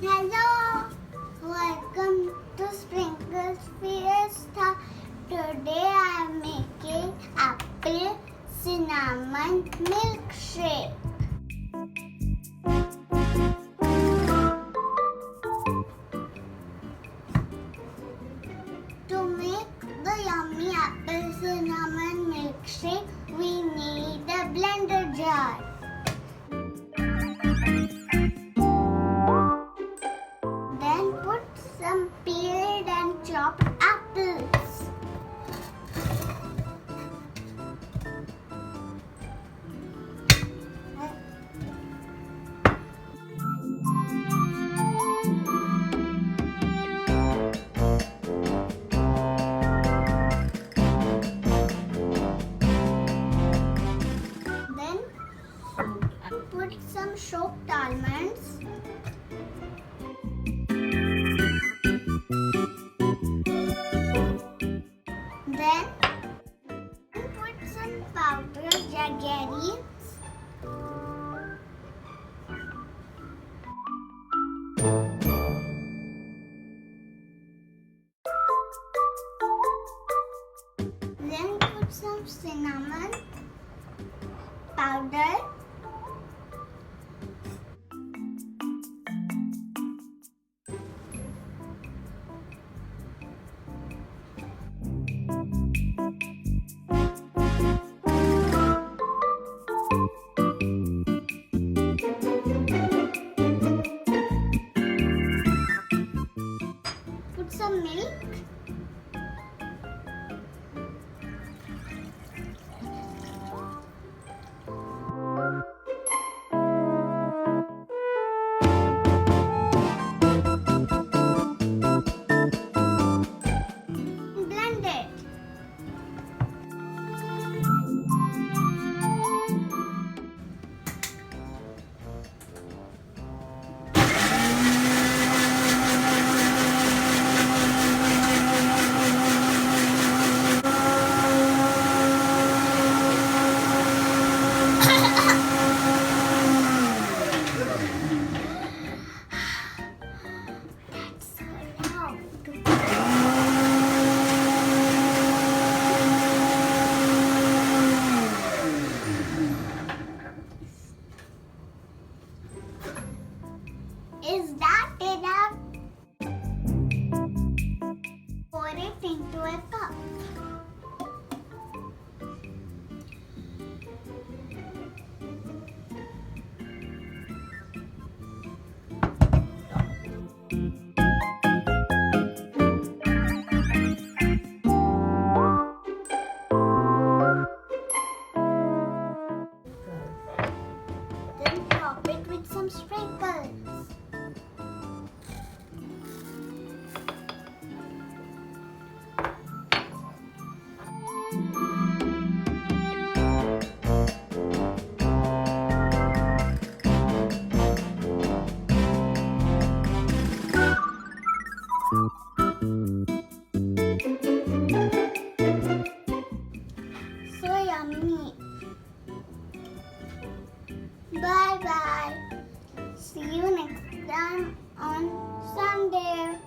Hello, welcome to Sprinkles Fiesta. Today I am making Apple Cinnamon Milkshake. To make the yummy Apple Cinnamon Milkshake, we need a blender jar. Then put some peeled and chopped apples. Then put some soaked almonds. Then put some powdered jaggery. Then put some cinnamon powder. Put some milk. Blend it. That's so loud. Is that enough? Pour it into a cup. Then top it with some sprinkles. So yummy. Bye bye. See you next time on Sunday.